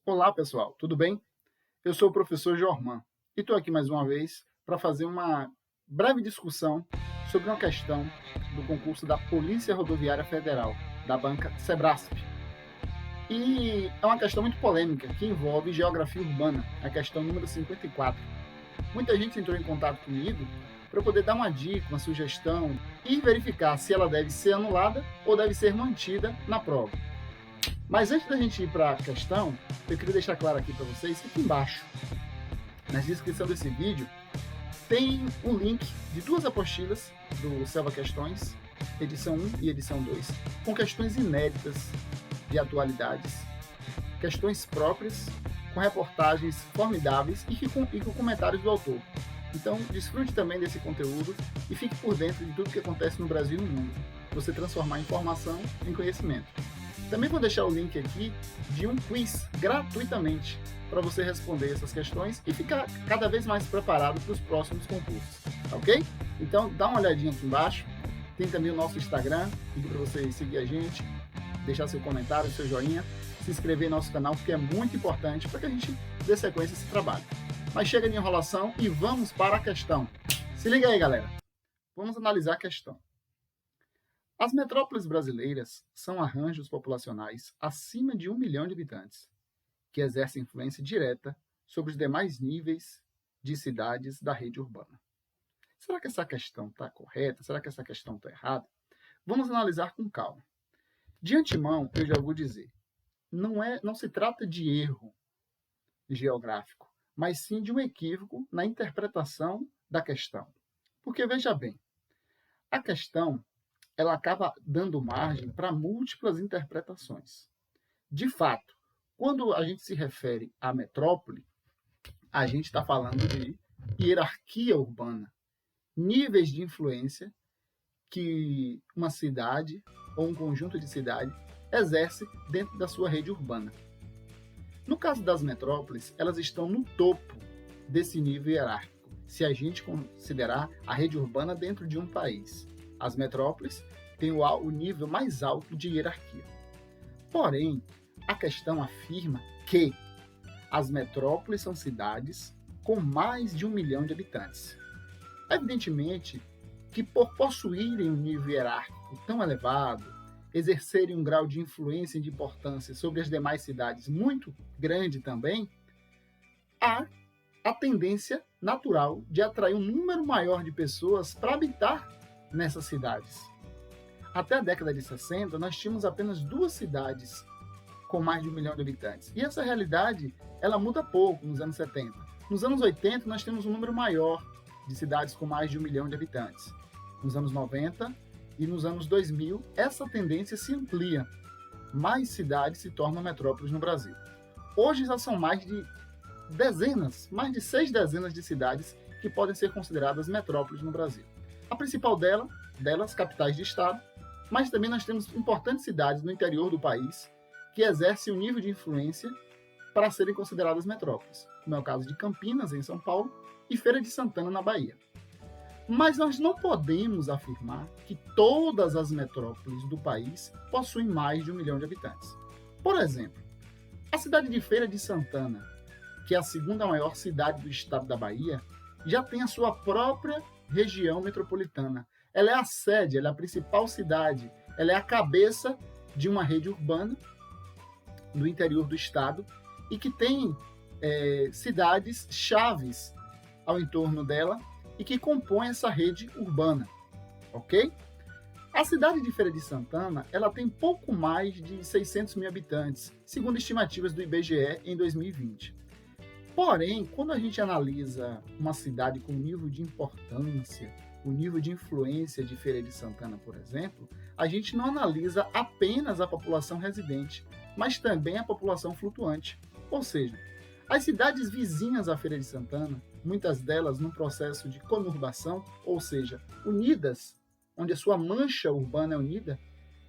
Olá, pessoal, tudo bem? Eu sou o professor Jorman e estou aqui mais uma vez para fazer uma breve discussão sobre uma questão do concurso da Polícia Rodoviária Federal, da banca Sebrasp. E é uma questão muito polêmica que envolve geografia urbana, a questão número 54. Muita gente entrou em contato comigo para poder dar uma dica, uma sugestão e verificar se ela deve ser anulada ou deve ser mantida na prova. Mas antes da gente ir para a questão, eu queria deixar claro aqui para vocês que aqui embaixo, na descrição desse vídeo, tem um link de duas apostilas do Selva Questões, edição 1 e edição 2, com questões inéditas de atualidades, questões próprias, com reportagens formidáveis e com comentários do autor. Então, desfrute também desse conteúdo e fique por dentro de tudo que acontece no Brasil e no mundo. Você transformar informação em conhecimento. Também vou deixar o link aqui de um quiz gratuitamente para você responder essas questões e ficar cada vez mais preparado para os próximos concursos, ok? Então dá uma olhadinha aqui embaixo, tem também o nosso Instagram, pedi para você seguir a gente, deixar seu comentário, seu joinha, se inscrever no nosso canal, porque é muito importante para que a gente dê sequência a esse trabalho. Mas chega de enrolação e vamos para a questão. Se liga aí, galera. Vamos analisar a questão. As metrópoles brasileiras são arranjos populacionais acima de 1 milhão de habitantes, que exercem influência direta sobre os demais níveis de cidades da rede urbana. Será que essa questão está correta? Será que essa questão está errada? Vamos analisar com calma. De antemão, eu já vou dizer, não se trata de erro geográfico, mas sim de um equívoco na interpretação da questão. Porque, veja bem, a questão ela acaba dando margem para múltiplas interpretações. De fato, quando a gente se refere à metrópole, a gente está falando de hierarquia urbana, níveis de influência que uma cidade ou um conjunto de cidades exerce dentro da sua rede urbana. No caso das metrópoles, elas estão no topo desse nível hierárquico, se a gente considerar a rede urbana dentro de um país. As metrópoles têm o nível mais alto de hierarquia. Porém, a questão afirma que as metrópoles são cidades com mais de 1 milhão de habitantes. Evidentemente que por possuírem um nível hierárquico tão elevado, exercerem um grau de influência e de importância sobre as demais cidades muito grande também, há a tendência natural de atrair um número maior de pessoas para habitar nessas cidades. Até a década de 60, nós tínhamos apenas 2 cidades com mais de 1 milhão de habitantes. E essa realidade, ela muda pouco nos anos 70. Nos anos 80, nós temos um número maior de cidades com mais de 1 milhão de habitantes. Nos anos 90 e nos anos 2000, essa tendência se amplia. Mais cidades se tornam metrópoles no Brasil. Hoje já são mais de 6 dezenas de cidades que podem ser consideradas metrópoles no Brasil. A principal delas, capitais de estado, mas também nós temos importantes cidades no interior do país que exercem um nível de influência para serem consideradas metrópoles, como é o caso de Campinas, em São Paulo, e Feira de Santana, na Bahia. Mas nós não podemos afirmar que todas as metrópoles do país possuem mais de 1 milhão de habitantes. Por exemplo, a cidade de Feira de Santana, que é a segunda maior cidade do estado da Bahia, já tem a sua própria região metropolitana. Ela é a sede, ela é a principal cidade, ela é a cabeça de uma rede urbana do interior do estado e que tem cidades chaves ao entorno dela e que compõem essa rede urbana, ok? A cidade de Feira de Santana, ela tem pouco mais de 600 mil habitantes, segundo estimativas do IBGE em 2020. Porém, quando a gente analisa uma cidade com nível de importância, o nível de influência de Feira de Santana, por exemplo, a gente não analisa apenas a população residente, mas também a população flutuante. Ou seja, as cidades vizinhas à Feira de Santana, muitas delas num processo de conurbação, ou seja, unidas, onde a sua mancha urbana é unida,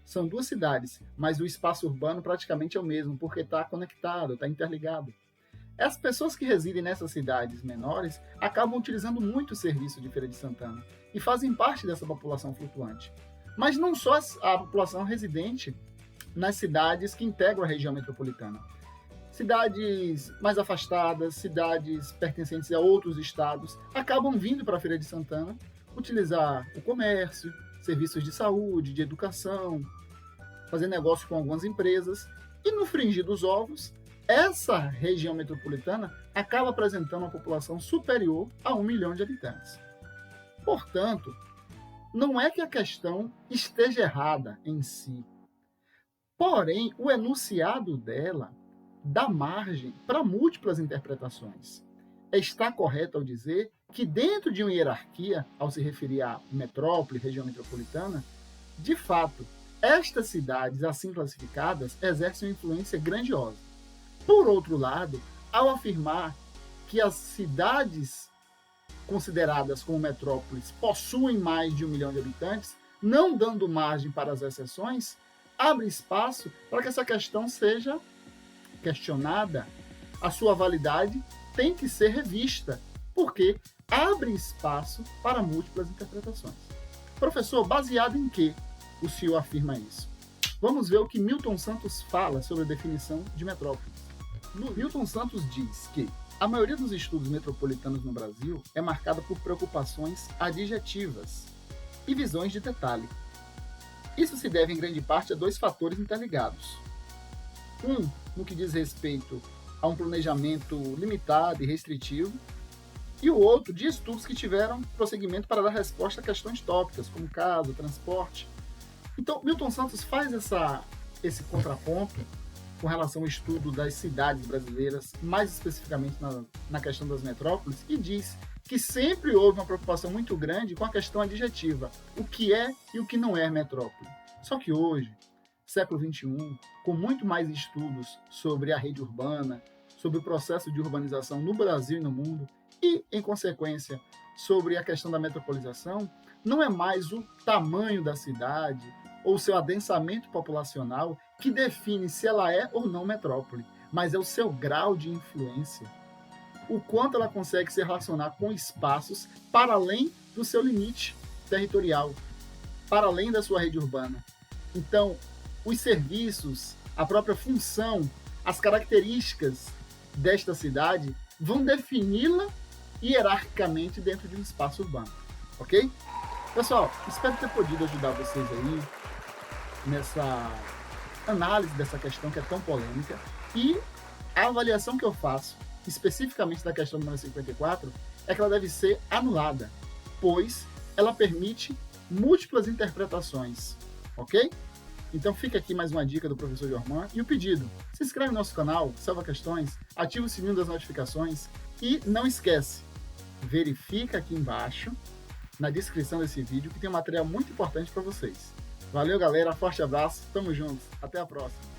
são 2 cidades, mas o espaço urbano praticamente é o mesmo, porque está conectado, está interligado. As pessoas que residem nessas cidades menores acabam utilizando muito o serviço de Feira de Santana e fazem parte dessa população flutuante. Mas não só a população residente nas cidades que integram a região metropolitana. cidades mais afastadas, cidades pertencentes a outros estados, acabam vindo para a Feira de Santana utilizar o comércio, serviços de saúde, de educação, fazer negócio com algumas empresas. E no frigir dos ovos, essa região metropolitana acaba apresentando uma população superior a 1 milhão de habitantes. Portanto, não é que a questão esteja errada em si, porém, o enunciado dela dá margem para múltiplas interpretações. Está correto ao dizer que dentro de uma hierarquia, ao se referir à metrópole, região metropolitana, de fato, estas cidades assim classificadas exercem uma influência grandiosa. Por outro lado, ao afirmar que as cidades consideradas como metrópoles possuem mais de 1 milhão de habitantes, não dando margem para as exceções, abre espaço para que essa questão seja questionada, a sua validade tem que ser revista, porque abre espaço para múltiplas interpretações. Professor, baseado em que o senhor afirma isso? Vamos ver o que Milton Santos fala sobre a definição de metrópole. Milton Santos diz que a maioria dos estudos metropolitanos no Brasil é marcada por preocupações adjetivas e visões de detalhe. Isso se deve em grande parte a dois fatores interligados. Um, no que diz respeito a um planejamento limitado e restritivo, e o outro de estudos que tiveram prosseguimento para dar resposta a questões tópicas, como casa, transporte. Então, Milton Santos faz esse contraponto com relação ao estudo das cidades brasileiras, mais especificamente na questão das metrópoles, e diz que sempre houve uma preocupação muito grande com a questão adjetiva, o que é e o que não é metrópole. Só que hoje, século XXI, com muito mais estudos sobre a rede urbana, sobre o processo de urbanização no Brasil e no mundo, e, em consequência, sobre a questão da metropolização, não é mais o tamanho da cidade ou seu adensamento populacional que define se ela é ou não metrópole, mas é o seu grau de influência, o quanto ela consegue se relacionar com espaços para além do seu limite territorial, para além da sua rede urbana. Então, os serviços, a própria função, as características desta cidade vão defini-la hierarquicamente dentro de um espaço urbano, ok? Pessoal, espero ter podido ajudar vocês aí nessa análise dessa questão que é tão polêmica, e a avaliação que eu faço, especificamente da questão número 54, é que ela deve ser anulada, pois ela permite múltiplas interpretações, ok? Então fica aqui mais uma dica do professor Jorman e o pedido: se inscreve no nosso canal, salva questões, ativa o sininho das notificações e não esquece, verifica aqui embaixo, na descrição desse vídeo, que tem um material muito importante para vocês. Valeu, galera, forte abraço, tamo juntos, até a próxima.